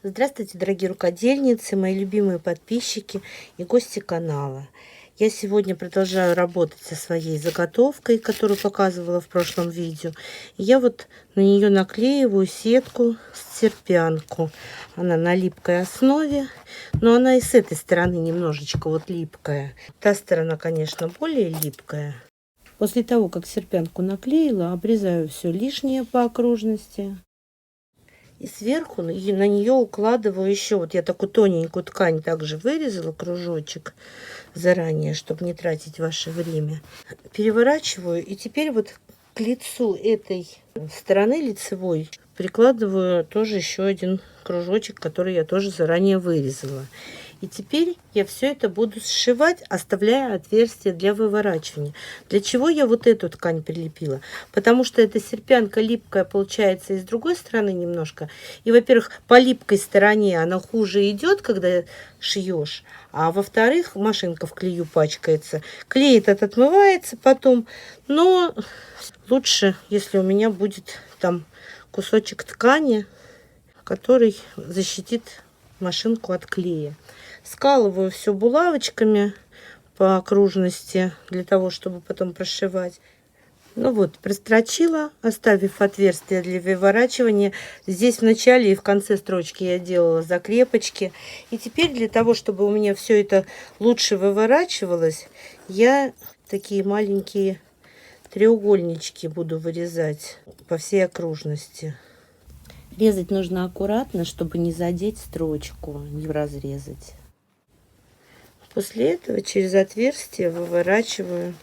Здравствуйте, дорогие рукодельницы, мои любимые подписчики и гости канала. Я сегодня продолжаю работать со своей заготовкой, которую показывала в прошлом видео. И я вот на нее наклеиваю сетку серпянку. Она на липкой основе, но она и с этой стороны немножечко вот липкая. Та сторона, конечно, более липкая. После того, как серпянку наклеила, обрезаю все лишнее по окружности. И сверху на нее укладываю еще, вот я такую тоненькую ткань также вырезала, кружочек заранее, чтобы не тратить ваше время. Переворачиваю, и теперь вот к лицу этой стороны лицевой прикладываю тоже еще один кружочек, который я тоже заранее вырезала. И теперь я все это буду сшивать, оставляя отверстие для выворачивания. Для чего я вот эту ткань прилепила? Потому что эта серпянка липкая получается и с другой стороны немножко. И, во-первых, по липкой стороне она хуже идет, когда шьешь. А во-вторых, машинка в клею пачкается. Клей этот отмывается потом. Но лучше, если у меня будет там кусочек ткани, который защитит машинку от клея. Скалываю все булавочками по окружности, для того, чтобы потом прошивать. Ну вот, прострочила, оставив отверстие для выворачивания. Здесь в начале и в конце строчки я делала закрепочки. И теперь для того, чтобы у меня все это лучше выворачивалось, я такие маленькие треугольнички буду вырезать по всей окружности. Резать нужно аккуратно, чтобы не задеть строчку, не разрезать. После этого через отверстие выворачиваю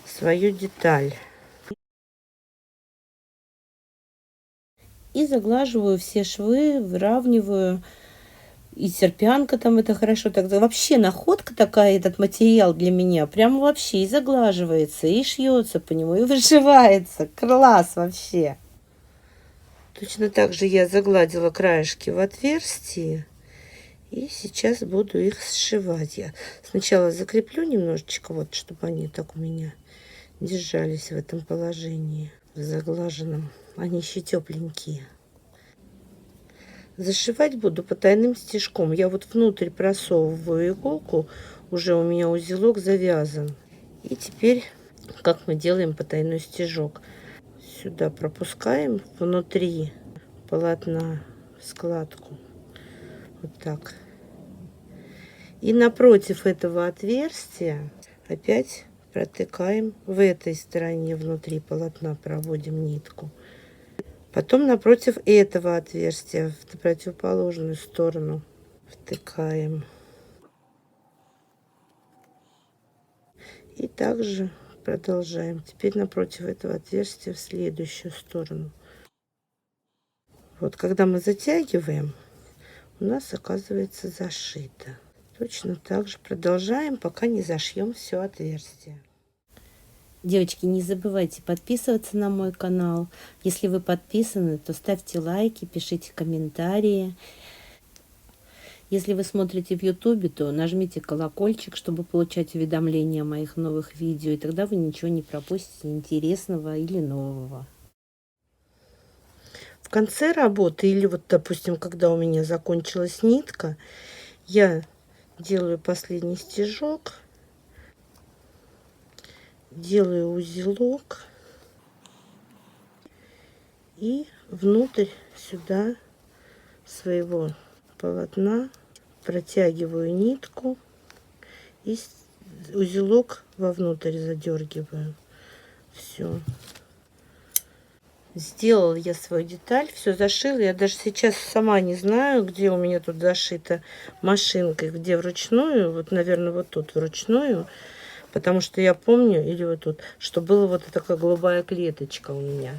свою деталь. И заглаживаю все швы, выравниваю. И серпянка там это хорошо. Тогда вообще находка такая, этот материал для меня. Прямо вообще и заглаживается, и шьется по нему, и вышивается. Класс вообще. Точно так же я загладила краешки в отверстии. И сейчас буду их сшивать. Я сначала закреплю немножечко, вот, чтобы они так у меня держались в этом положении, в заглаженном. Они еще тепленькие. Зашивать буду потайным стежком. Я вот внутрь просовываю иголку, уже у меня узелок завязан. И теперь, как мы делаем потайной стежок. Сюда пропускаем внутри полотна складку. Вот так. И напротив этого отверстия опять протыкаем в этой стороне, внутри полотна проводим нитку. Потом напротив этого отверстия в противоположную сторону втыкаем. И также продолжаем. Теперь напротив этого отверстия в следующую сторону. Вот когда мы затягиваем, у нас оказывается зашито. Точно так же продолжаем, пока не зашьем все отверстие. Девочки, не забывайте подписываться на мой канал. Если вы подписаны, то ставьте лайки, пишите комментарии. Если вы смотрите в YouTube, то нажмите колокольчик, чтобы получать уведомления о моих новых видео. И тогда вы ничего не пропустите интересного или нового. В конце работы, или вот, допустим, когда у меня закончилась нитка, я делаю последний стежок, делаю узелок и внутрь сюда своего полотна протягиваю нитку и узелок вовнутрь задергиваю. Все. Сделала я свою деталь, все зашила. Я даже сейчас сама не знаю, где у меня тут зашито машинкой, где вручную. Вот, наверное, вот тут вручную. Потому что я помню, или вот тут, что была вот такая голубая клеточка у меня.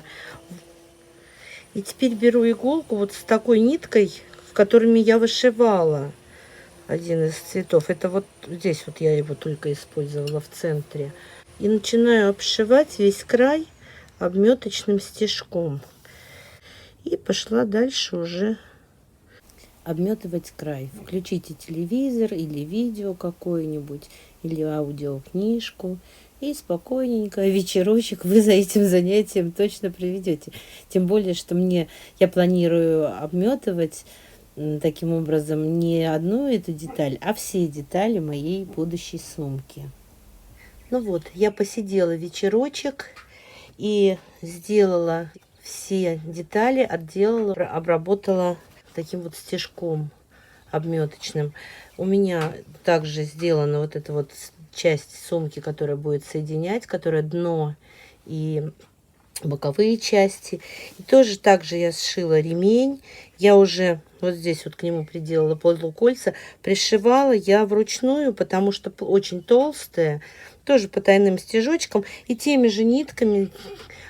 И теперь беру иголку вот с такой ниткой, в которыми я вышивала один из цветов. Это вот здесь вот я его только использовала в центре. И начинаю обшивать весь край обметочным стежком. И пошла дальше уже обметывать край. Включите телевизор или видео какое-нибудь, или аудиокнижку. И спокойненько вечерочек вы за этим занятием точно проведете. Тем более, что я планирую обметывать таким образом не одну эту деталь, а все детали моей будущей сумки. Ну вот, я посидела вечерочек и сделала все детали, отделала, обработала таким вот стежком обметочным. У меня также сделана вот эта вот часть сумки, которая будет соединять, которая дно и боковые части. И тоже также я сшила ремень. Я уже вот здесь вот к нему приделала полукольца. Пришивала я вручную, потому что очень толстая. Тоже потайным стежочком и теми же нитками.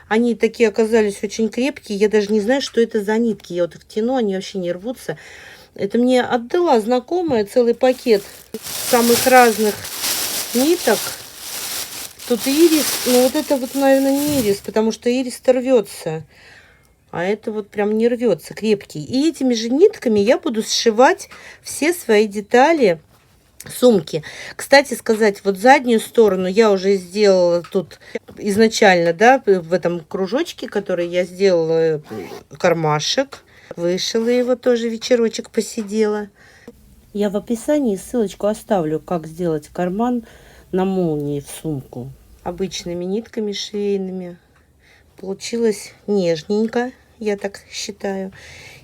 Они такие оказались очень крепкие. Я даже не знаю, что это за нитки. Я вот их тяну, они вообще не рвутся. Это мне отдала знакомая целый пакет самых разных ниток. Тут ирис, но вот это вот, наверное, не ирис, потому что ирис-то рвется. А это вот прям не рвется, крепкий. И этими же нитками я буду сшивать все свои детали сумки. Кстати сказать, вот заднюю сторону я уже сделала тут изначально, да, в этом кружочке, который я сделала, кармашек. Вышила его тоже, вечерочек посидела. Я в описании ссылочку оставлю, как сделать карман на молнии в сумку. Обычными нитками швейными. Получилось нежненько, я так считаю.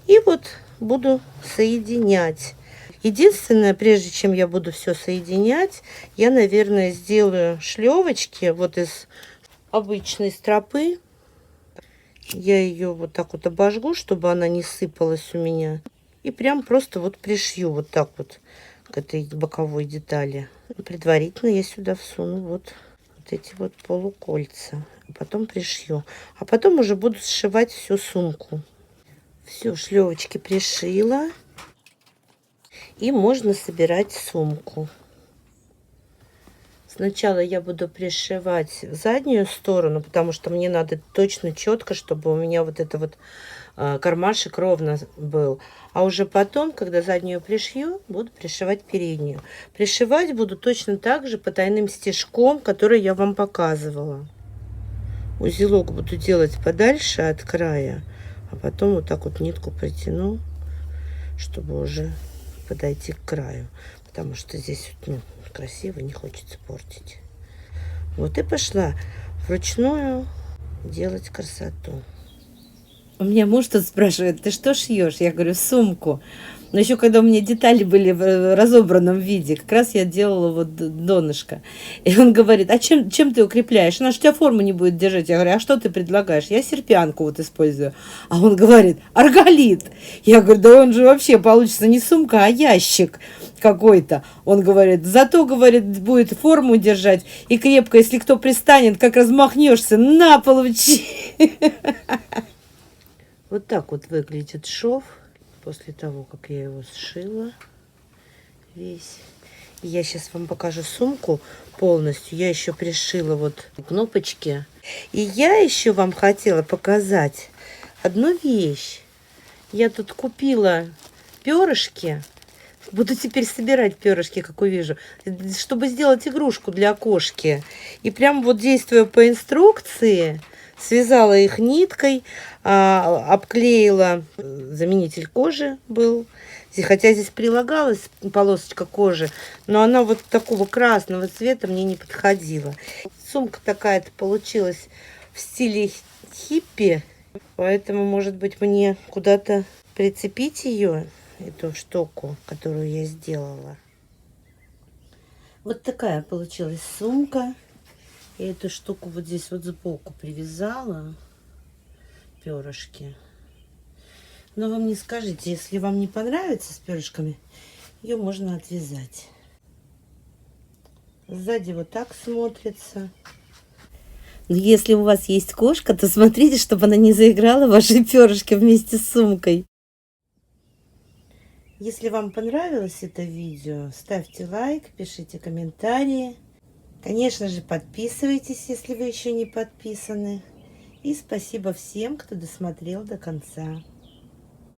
И вот буду соединять. Единственное, прежде чем я буду все соединять, я, наверное, сделаю шлевочки вот из обычной стропы. Я ее вот так вот обожгу, чтобы она не сыпалась у меня. И прям просто вот пришью вот так вот к этой боковой детали. Предварительно я сюда всуну вот эти вот полукольца. А потом пришью. А потом уже буду сшивать всю сумку. Все, шлевочки пришила. И можно собирать сумку. Сначала я буду пришивать заднюю сторону, потому что мне надо точно четко, чтобы у меня вот это вот кармашек ровно был. А уже потом, когда заднюю пришью, буду пришивать переднюю. Пришивать буду точно так же потайным стежком, который я вам показывала. Узелок буду делать подальше от края, а потом вот так вот нитку протяну, чтобы уже подойти к краю, потому что здесь вот, красиво, не хочется портить. Вот и пошла вручную делать красоту. У меня муж тут спрашивает: ты что шьешь? Я говорю: сумку. Но еще когда у меня детали были в разобранном виде, как раз я делала вот донышко. И он говорит: а чем ты укрепляешь? Она же у тебя форму не будет держать. Я говорю: а что ты предлагаешь? Я серпянку вот использую. А он говорит: арголит. Я говорю: да он же вообще получится не сумка, а ящик какой-то. Он говорит: зато, говорит, будет форму держать и крепко, если кто пристанет, как размахнешься, на, получи. Вот так вот выглядит шов после того, как я его сшила весь. И я сейчас вам покажу сумку полностью. Я еще пришила вот кнопочки. И я еще вам хотела показать одну вещь. Я тут купила перышки. Буду теперь собирать перышки, как увижу, чтобы сделать игрушку для кошки. И прям вот, действуя по инструкции, связала их ниткой, обклеила, заменитель кожи был. Хотя здесь прилагалась полосочка кожи, но она вот такого красного цвета мне не подходила. Сумка такая-то получилась в стиле хиппи, поэтому, может быть, мне куда-то прицепить ее, эту штуку, которую я сделала. Вот такая получилась сумка. Я эту штуку вот здесь вот сбоку привязала, перышки. Но вы мне скажите, если вам не понравится с перышками, ее можно отвязать. Сзади вот так смотрится. Но если у вас есть кошка, то смотрите, чтобы она не заиграла ваши перышки вместе с сумкой. Если вам понравилось это видео, ставьте лайк, пишите комментарии. Конечно же, подписывайтесь, если вы еще не подписаны. И спасибо всем, кто досмотрел до конца.